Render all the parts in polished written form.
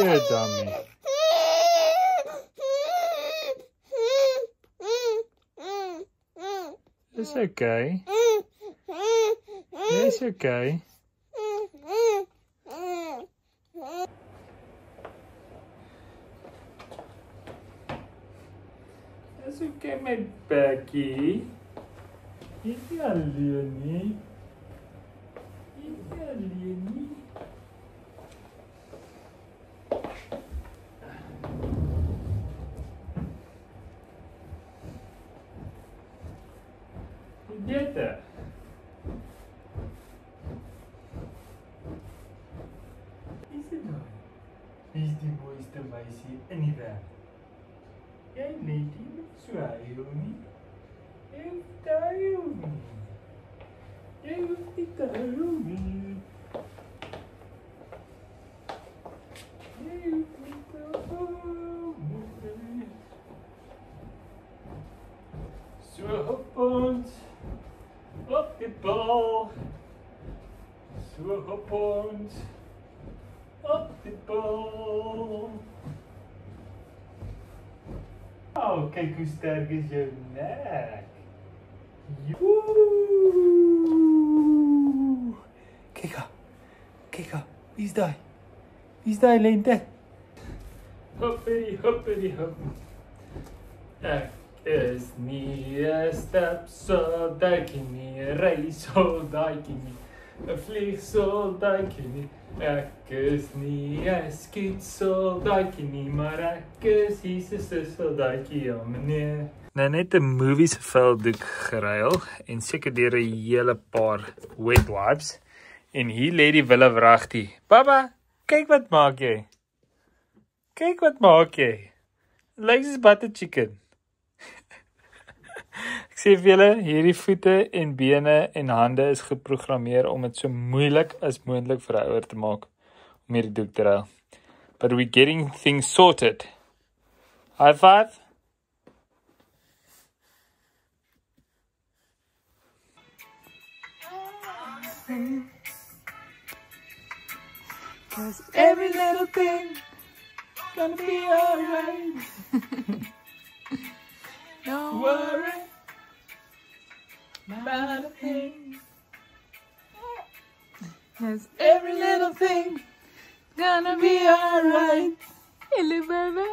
You're a dummy. It's okay. It's okay. It's okay, my Becky. It's not Leonie. It's not Leonie. Get that. Is it on? Is the mooiste meisie in die werk? Jy net nie so huil nie. Jy hoef te huil nie. Jy hoef nie te huil nie. Jy hoef nie te huil nie. So hop ons op die bal. So hop ons op die bal. Oh, kijk hoe sterk is je nek. Woe. Kijk haar. Kijk haar. Wie is daar? Wie is daar, Lente? Hoppity, hoppity, hop. Ek is nie 'n stapsoldaatjie nie, 'n reissoldaatjie nie, 'n vliegsoldaatjie nie. Ek is nie 'n skietsoldaatjie nie, maar ek is Jesus se soldaatjie, ja meneer. Nou net 'n movie se veldoek geruil en seker deur 'n hele paar wet wipes. En hier lê die wille wragtie. Baba, kyk wat maak jy? Kyk wat maak jy? Lyk soos butter chicken. Ek sê vir julle, hierdie voete en bene en hande is geprogrammeer om dit so moeilik as moontlik vir 'n ouer te maak om hierdie doek te ruil. But we're getting things sorted. High five. Cause every little thing gonna be alright. Don't worry about a thing. Cause every little thing gonna be alright. Hello, baby.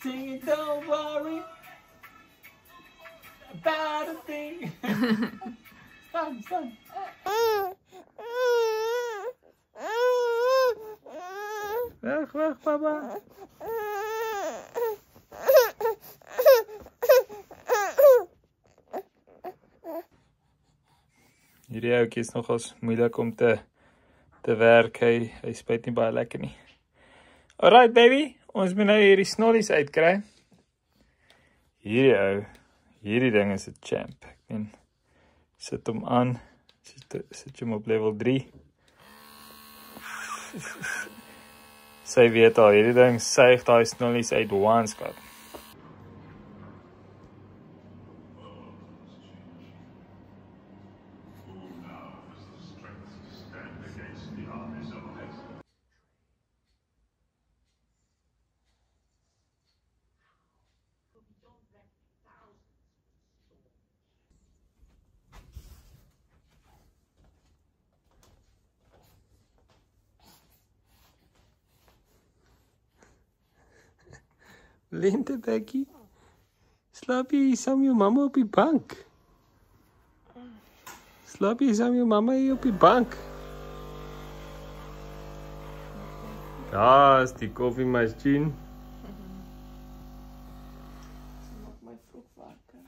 Sing it, don't worry about a thing. Son. Wacht, papa. Hierdie ouetjie is nogals moeilik om te werk. Hy spyt nie baie lekker nie. Alright baby, ons moet nou hierdie snollies uitkry. Hierdie ding is 'n champ. Ek meen, sit hom aan. Sit hom op level 3. Sy weet al, hierdie ding suig daai snollies uit one skat. Lente, Becky. Slaap jy saam jou mamma op die bank? Slaap jy saam jou mamma hier op die bank? Daar is die koffiemasjien. Ze maakt mij vroeg wakker.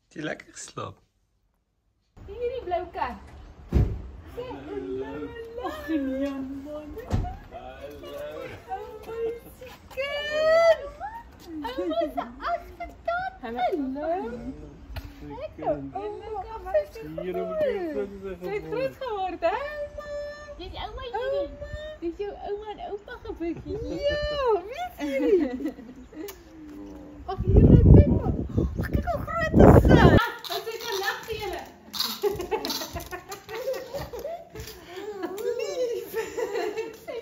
Het jy lekker geslaap? Hierdie blou kat. Sê hallo. Ag nee man. Ouma se afgetaan. Hallo. Sy het groot geword, hè? Dis ouma hierdie. Dis jou ouma en oupa gebukkie. Ja, weet jy? Ag hierdie Peppa. Ag kyk hoe groot is sy. Wat sê kan lag vir julle? Lief. Sy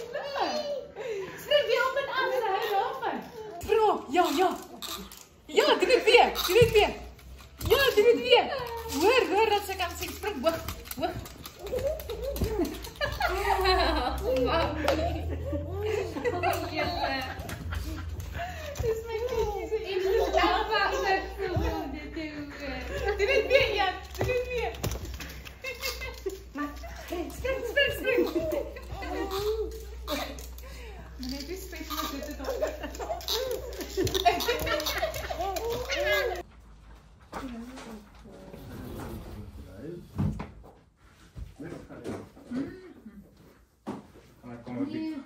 het weer. Ja, doe het weer. Hoor dat ze kan sing. Spring, hoog. Dis my kindjie se Engels. Doe dit weer, Jan. Doe dit weer. Maar, spring. Maar net weer spek met dit het op.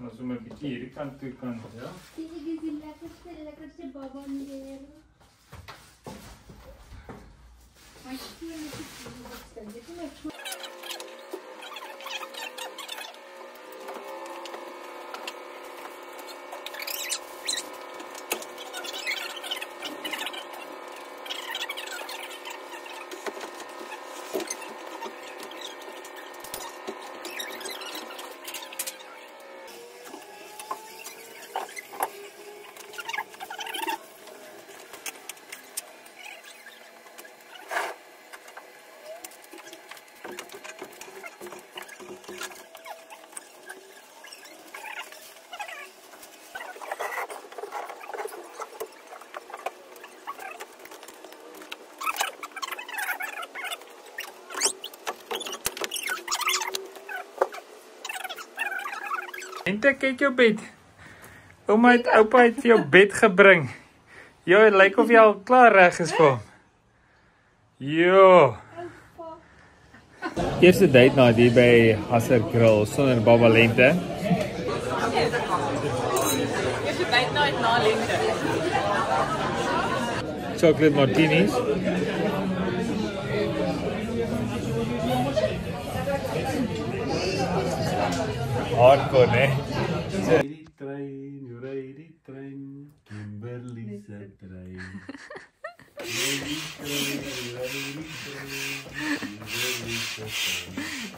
Gaan we sommer 'n bietjie hierdie kant toe kan, ja? Dit is die lekkerste baba in die wêreld. My skoon is dit is my skoon. Lente, kyk jou bed. Ouma het oupa het vir jou bed gebring. Jo, het lyk of jy al klaar reg is vir hom. Jo. Eerste date night hier by Hasser Grill sonder baba Lente. Eerste date night na lente. Chocolate martinis. Hardcore, né? Ry die trein, Kimberley se trein.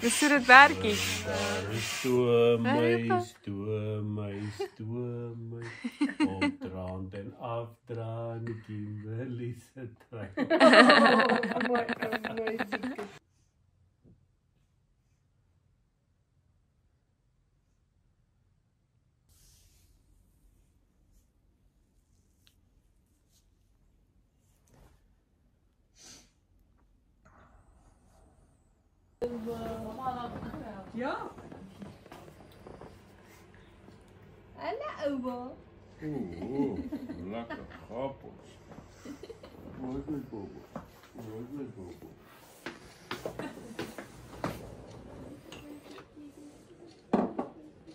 Dis so dit werkie. Stoom my. Opdraand en afdraand, Kimberley se trein. Ja. Hallo ouma. Ooh, lekker grappig. Mooi met bobo.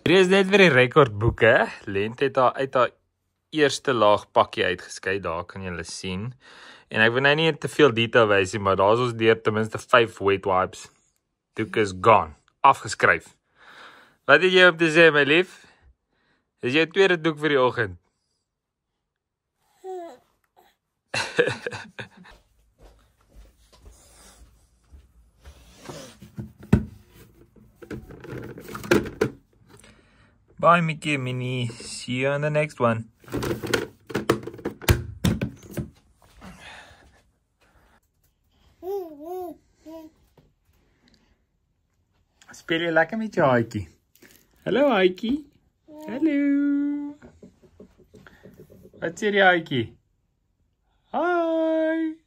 Hier is net vir die rekordboeke. Lente het haar uit haar eerste laag pakkie uitgeskei, daar kan julle sien. En ek wil nou nie te veel detail wys nie, maar daar's ons deur ten minste 5 wet wipes. Doek is gone, afgeskryf. Wat het jy om te sê, my lief? Dis jou tweede doek vir die oggend. Bye, Mickey and Minnie. See you on the next one. Speel jy lekker met jou haaitjie? Hallo haaitjie. Hallo. Wat sê die haaitjie? Hi.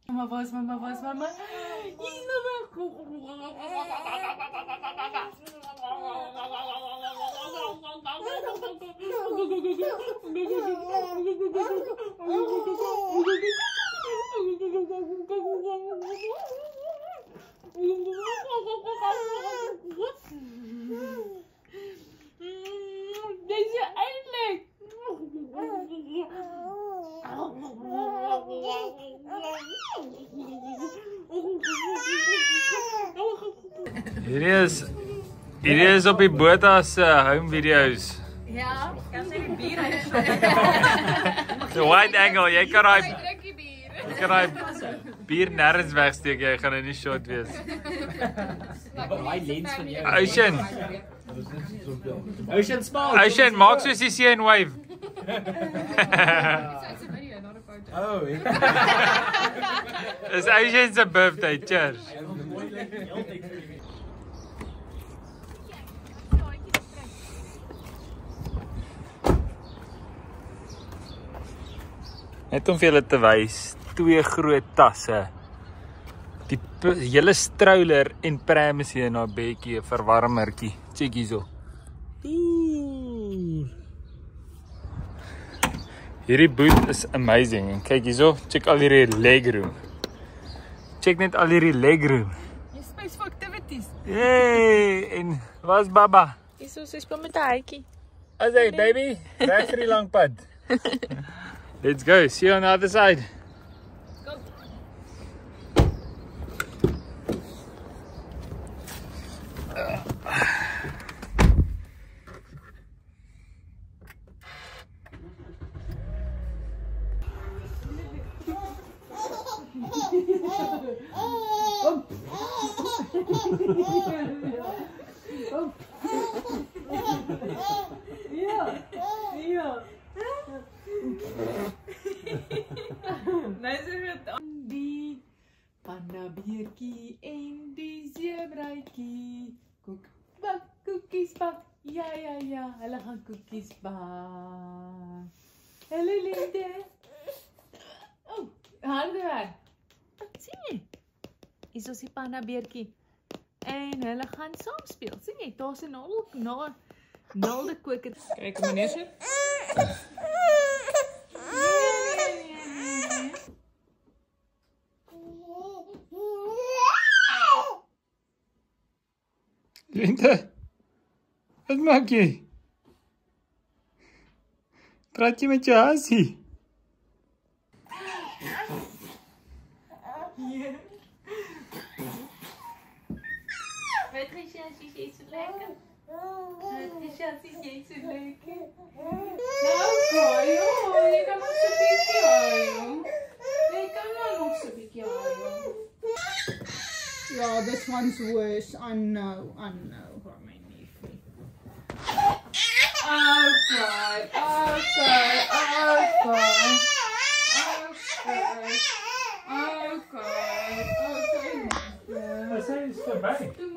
Mama, was mama? Hier Deze eindelijk. Hierdie is op die boot as home video's. Ja, kan sy die bier The wide angle, jy kan daai drukkie bier. jy kan daai bier nêrens wegsteek, jy gaan nie shot wees. Daai lens van jou. Ocean, smile. Ocean, maak soos die see en wave. Oh, It's Ocean's birthday, cheers. Net om vir julle te wys, 2 groot tasse. Die hele stroller en pram is hier in 'n bedjie, 'n verwarmertjie. Check hierso. Hierdie boot is amazing. En kyk hierso, check al hierdie legroom. Check net al hierdie legroom. Jy space for activities. Yay! En waar's Baba? Hierso sy speel met 'n hytjie. As hy baby, reg vir die lang pad. Let's go. See you on the other side. Go. Nou is dit met die pandabeertjie en die zebraatjie. Bak, koekies bak. Ja, hulle gaan koekies bak. Hallo liefde. Oh, harde werk. Sien jy? Hier is die pandabeertjie. En hulle gaan saam speel. Sien jy? Daar's 'n naalde koker. Kyk meneer se. Lente, wat maak jy? Praat jy met jou hasie? Wat is jy so lekker? Wat is jy so lekker? Nou, Kajo, jy kan nog so 'n bietjie huil. Jy kan nog so 'n bietjie huil. Yeah, this one's worse. I know, for my nephew. Okay. Sy is verby.